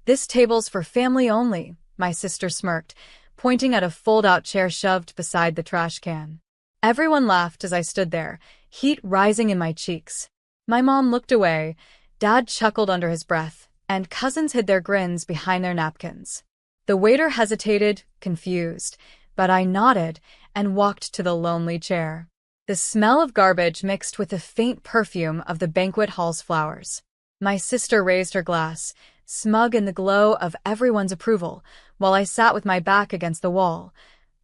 "This table's for family only," my sister smirked, pointing at a fold-out chair shoved beside the trash can. Everyone laughed as I stood there, heat rising in my cheeks. My mom looked away, Dad chuckled under his breath, and cousins hid their grins behind their napkins. The waiter hesitated, confused, but I nodded and walked to the lonely chair. The smell of garbage mixed with the faint perfume of the banquet hall's flowers. My sister raised her glass, smug in the glow of everyone's approval, while I sat with my back against the wall.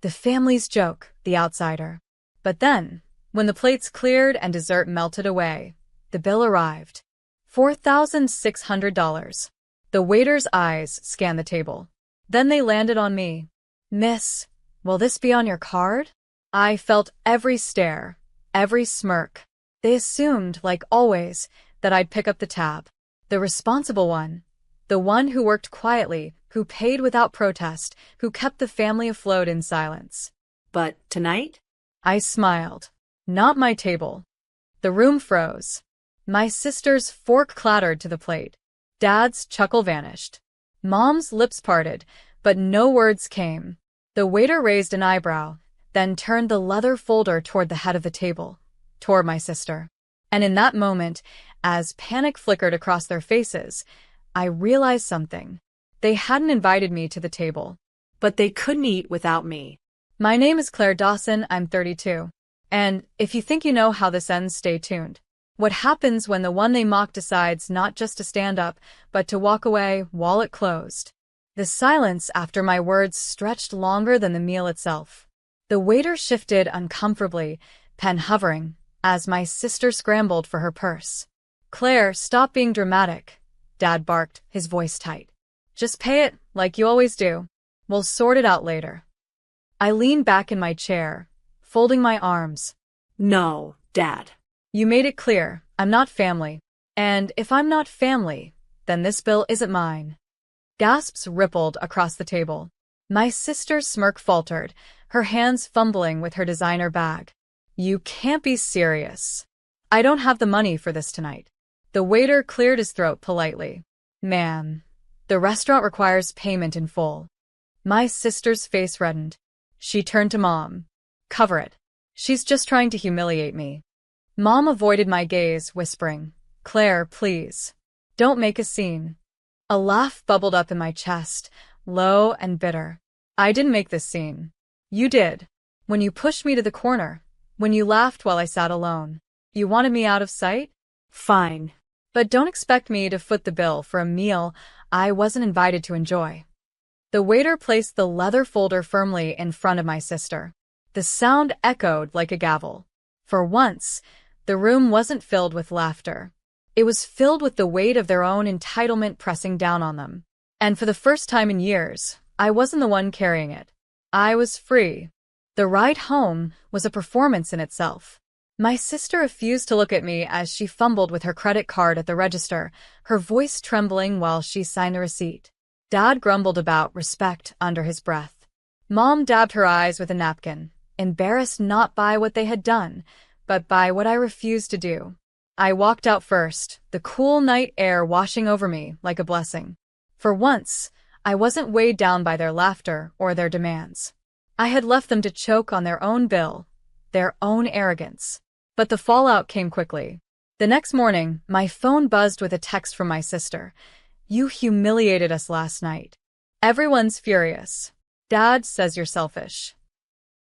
The family's joke, the outsider. But then, when the plates cleared and dessert melted away, the bill arrived. $4,600. The waiter's eyes scanned the table. Then they landed on me. "Miss, will this be on your card?" I felt every stare, every smirk. They assumed, like always, that I'd pick up the tab. The responsible one. The one who worked quietly, who paid without protest, who kept the family afloat in silence. "But tonight?" I smiled. "Not my table." The room froze. My sister's fork clattered to the plate. Dad's chuckle vanished. Mom's lips parted, but no words came. The waiter raised an eyebrow, then turned the leather folder toward the head of the table, toward my sister. And in that moment, as panic flickered across their faces, I realized something. They hadn't invited me to the table. "But they couldn't eat without me." "My name is Claire Dawson, I'm 32. And if you think you know how this ends, stay tuned. What happens when the one they mock decides not just to stand up, but to walk away, wallet closed?" The silence after my words stretched longer than the meal itself. The waiter shifted uncomfortably, pen hovering, as my sister scrambled for her purse. "Claire, stop being dramatic," Dad barked, his voice tight. "Just pay it, like you always do. We'll sort it out later." I leaned back in my chair, folding my arms. "No, Dad." "You made it clear, I'm not family. And if I'm not family, then this bill isn't mine." Gasps rippled across the table. My sister's smirk faltered, her hands fumbling with her designer bag. "You can't be serious." "I don't have the money for this tonight." The waiter cleared his throat politely. "Ma'am, the restaurant requires payment in full." My sister's face reddened. She turned to Mom. "Cover it. She's just trying to humiliate me." Mom avoided my gaze, whispering, "Claire, please. Don't make a scene." A laugh bubbled up in my chest, low and bitter. "I didn't make this scene. You did. When you pushed me to the corner. When you laughed while I sat alone. You wanted me out of sight? Fine. But don't expect me to foot the bill for a meal I wasn't invited to enjoy." The waiter placed the leather folder firmly in front of my sister. The sound echoed like a gavel. For once, the room wasn't filled with laughter. It was filled with the weight of their own entitlement pressing down on them. And for the first time in years, I wasn't the one carrying it. I was free. The ride home was a performance in itself. My sister refused to look at me as she fumbled with her credit card at the register, her voice trembling while she signed the receipt. Dad grumbled about respect under his breath. Mom dabbed her eyes with a napkin, embarrassed not by what they had done, but by what I refused to do. I walked out first, the cool night air washing over me like a blessing. For once, I wasn't weighed down by their laughter or their demands. I had left them to choke on their own bill, their own arrogance. But the fallout came quickly. The next morning, my phone buzzed with a text from my sister. "You humiliated us last night. Everyone's furious. Dad says you're selfish."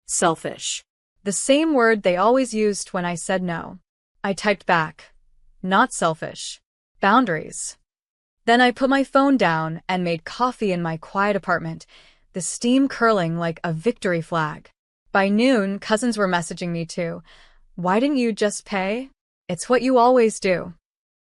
Selfish. The same word they always used when I said no. I typed back, "Not selfish. Boundaries." Then I put my phone down and made coffee in my quiet apartment, the steam curling like a victory flag. By noon, cousins were messaging me too. "Why didn't you just pay? It's what you always do."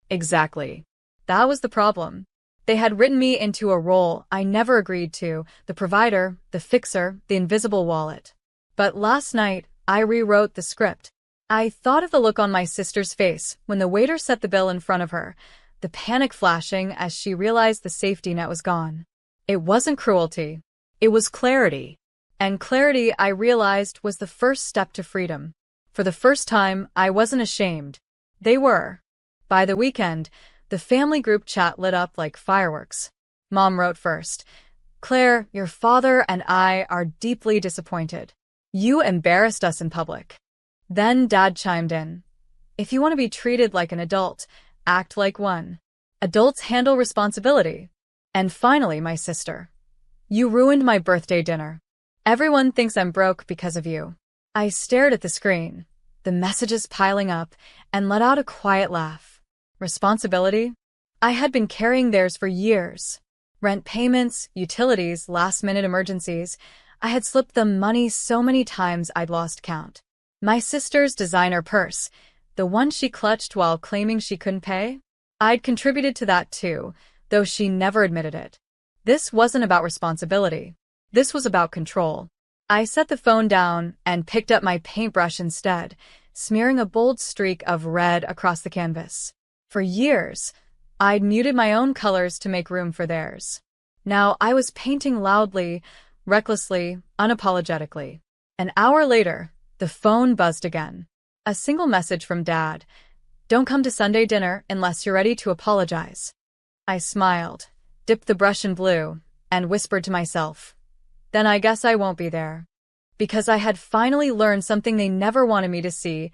Exactly. That was the problem. They had written me into a role I never agreed to, the provider, the fixer, the invisible wallet. But last night, I rewrote the script. I thought of the look on my sister's face when the waiter set the bill in front of her, the panic flashing as she realized the safety net was gone. It wasn't cruelty. It was clarity. And clarity, I realized, was the first step to freedom. For the first time, I wasn't ashamed. They were. By the weekend, the family group chat lit up like fireworks. Mom wrote first. Claire, your father and I are deeply disappointed. You embarrassed us in public. Then Dad chimed in. If you want to be treated like an adult, act like one. Adults handle responsibility. And finally, my sister. You ruined my birthday dinner. Everyone thinks I'm broke because of you. I stared at the screen, the messages piling up, and let out a quiet laugh. Responsibility? I had been carrying theirs for years. Rent payments, utilities, last-minute emergencies. I had slipped them money so many times I'd lost count. My sister's designer purse, the one she clutched while claiming she couldn't pay? I'd contributed to that too, though she never admitted it. This wasn't about responsibility. This was about control. I set the phone down and picked up my paintbrush instead, smearing a bold streak of red across the canvas. For years, I'd muted my own colors to make room for theirs. Now I was painting loudly, recklessly, unapologetically. An hour later, the phone buzzed again. A single message from Dad. Don't come to Sunday dinner unless you're ready to apologize. I smiled, dipped the brush in blue, and whispered to myself, then I guess I won't be there. Because I had finally learned something they never wanted me to see.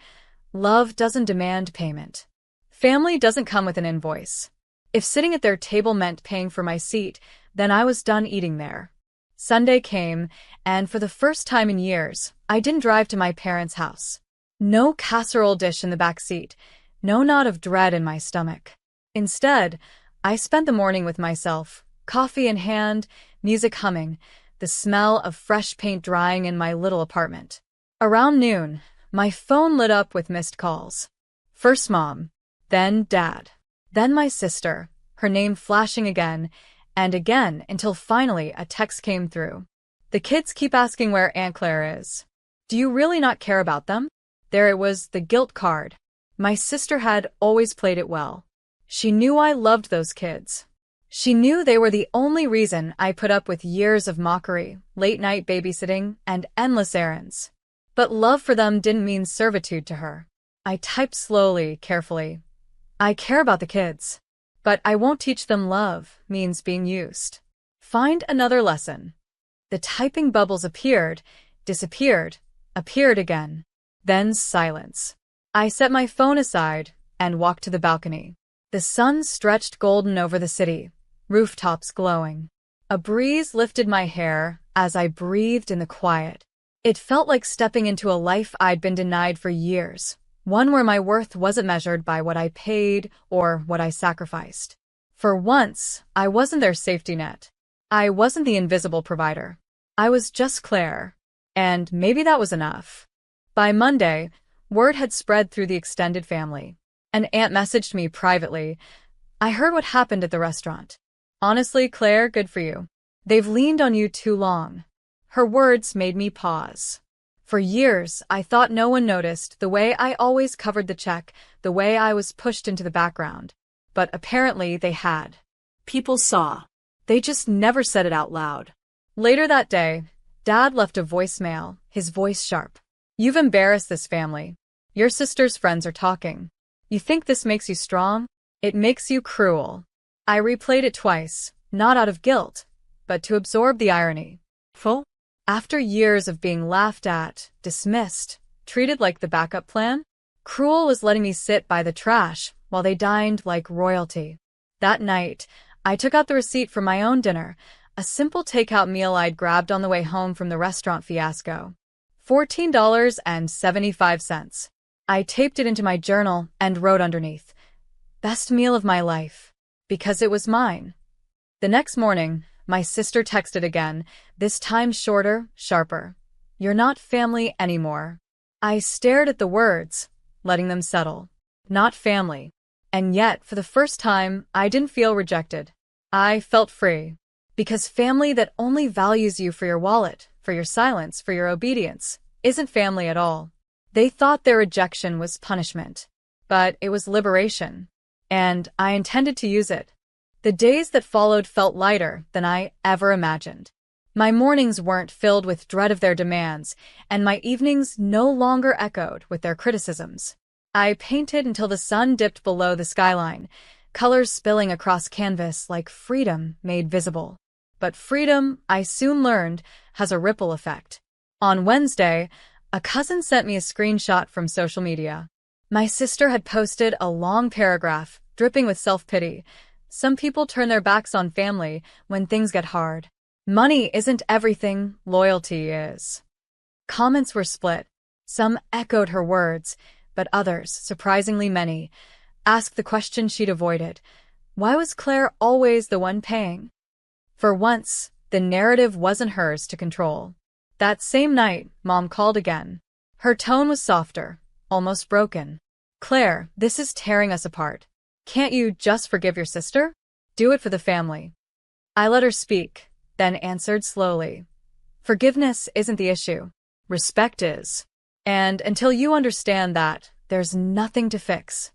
Love doesn't demand payment. Family doesn't come with an invoice. If sitting at their table meant paying for my seat, then I was done eating there. Sunday came, and for the first time in years, I didn't drive to my parents' house. No casserole dish in the back seat, no knot of dread in my stomach. Instead, I spent the morning with myself, coffee in hand, music humming, the smell of fresh paint drying in my little apartment. Around noon, my phone lit up with missed calls. First Mom, then Dad, then my sister, her name flashing again and again until finally a text came through. The kids keep asking where Aunt Claire is. Do you really not care about them? There it was, the guilt card. My sister had always played it well. She knew I loved those kids. She knew they were the only reason I put up with years of mockery, late-night babysitting, and endless errands. But love for them didn't mean servitude to her. I typed slowly, carefully. I care about the kids. But I won't teach them love means being used. Find another lesson. The typing bubbles appeared, disappeared, appeared again. Then silence. I set my phone aside and walked to the balcony. The sun stretched golden over the city, rooftops glowing. A breeze lifted my hair as I breathed in the quiet. It felt like stepping into a life I'd been denied for years, one where my worth wasn't measured by what I paid or what I sacrificed. For once, I wasn't their safety net. I wasn't the invisible provider. I was just Claire, and maybe that was enough. By Monday, word had spread through the extended family. An aunt messaged me privately. I heard what happened at the restaurant. Honestly, Claire, good for you. They've leaned on you too long. Her words made me pause. For years, I thought no one noticed the way I always covered the check, the way I was pushed into the background. But apparently they had. People saw. They just never said it out loud. Later that day, Dad left a voicemail, his voice sharp. You've embarrassed this family. Your sister's friends are talking. You think this makes you strong? It makes you cruel. I replayed it twice, not out of guilt, but to absorb the irony. Full? After years of being laughed at, dismissed, treated like the backup plan, Cruel was letting me sit by the trash while they dined like royalty. That night, I took out the receipt for my own dinner, a simple takeout meal I'd grabbed on the way home from the restaurant fiasco. $14.75. I taped it into my journal and wrote underneath, "Best meal of my life," because it was mine. The next morning, my sister texted again, this time shorter, sharper. "You're not family anymore." I stared at the words, letting them settle. Not family. And yet, for the first time, I didn't feel rejected. I felt free. Because family that only values you for your wallet, for your silence, for your obedience, isn't family at all. They thought their rejection was punishment. But it was liberation. And I intended to use it. The days that followed felt lighter than I ever imagined. My mornings weren't filled with dread of their demands, and my evenings no longer echoed with their criticisms. I painted until the sun dipped below the skyline, colors spilling across canvas like freedom made visible. But freedom, I soon learned, has a ripple effect. On Wednesday, a cousin sent me a screenshot from social media. My sister had posted a long paragraph, dripping with self-pity. Some people turn their backs on family when things get hard. Money isn't everything, loyalty is. Comments were split. Some echoed her words, but others, surprisingly many, asked the question she'd avoided. Why was Claire always the one paying? For once, the narrative wasn't hers to control. That same night, Mom called again. Her tone was softer, almost broken. Claire, this is tearing us apart. Can't you just forgive your sister? Do it for the family. I let her speak, then answered slowly. Forgiveness isn't the issue. Respect is. And until you understand that, there's nothing to fix.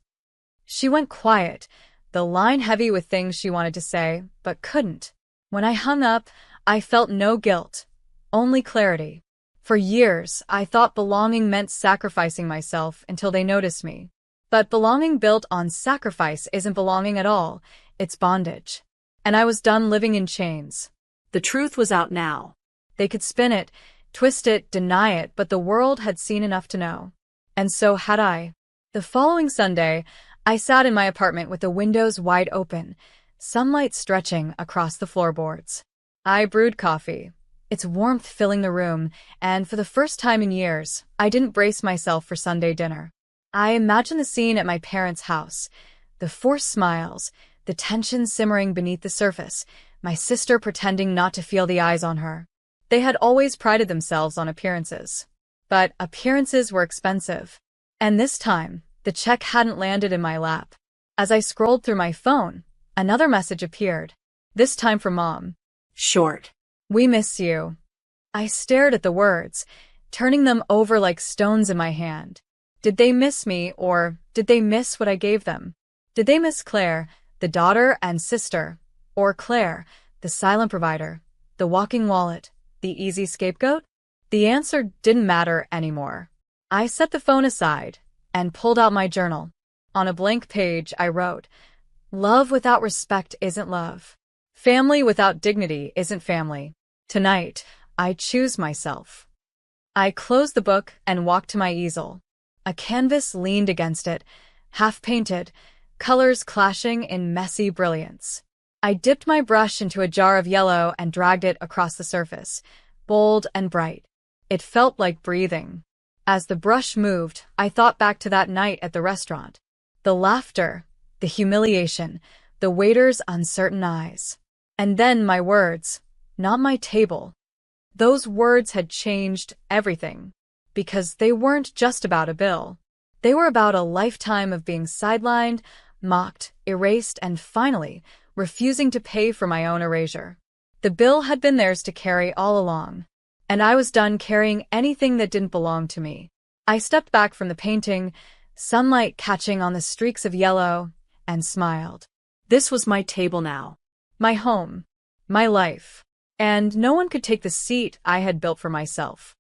She went quiet, the line heavy with things she wanted to say, but couldn't. When I hung up, I felt no guilt, only clarity. For years, I thought belonging meant sacrificing myself until they noticed me. But belonging built on sacrifice isn't belonging at all, it's bondage. And I was done living in chains. The truth was out now. They could spin it, twist it, deny it, but the world had seen enough to know. And so had I. The following Sunday, I sat in my apartment with the windows wide open, sunlight stretching across the floorboards. I brewed coffee, its warmth filling the room, and for the first time in years, I didn't brace myself for Sunday dinner. I imagined the scene at my parents' house, the forced smiles, the tension simmering beneath the surface, my sister pretending not to feel the eyes on her. They had always prided themselves on appearances. But appearances were expensive. And this time, the check hadn't landed in my lap. As I scrolled through my phone, another message appeared. This time from Mom. Short. We miss you. I stared at the words, turning them over like stones in my hand. Did they miss me, or did they miss what I gave them? Did they miss Claire, the daughter and sister, or Claire, the silent provider, the walking wallet, the easy scapegoat? The answer didn't matter anymore. I set the phone aside and pulled out my journal. On a blank page, I wrote, "Love without respect isn't love. Family without dignity isn't family. Tonight, I choose myself." I closed the book and walked to my easel. A canvas leaned against it, half-painted, colors clashing in messy brilliance. I dipped my brush into a jar of yellow and dragged it across the surface, bold and bright. It felt like breathing. As the brush moved, I thought back to that night at the restaurant. The laughter, the humiliation, the waiter's uncertain eyes. And then my words, not my table. Those words had changed everything. Because they weren't just about a bill. They were about a lifetime of being sidelined, mocked, erased, and finally, refusing to pay for my own erasure. The bill had been theirs to carry all along, and I was done carrying anything that didn't belong to me. I stepped back from the painting, sunlight catching on the streaks of yellow, and smiled. This was my table now. My home. My life. And no one could take the seat I had built for myself.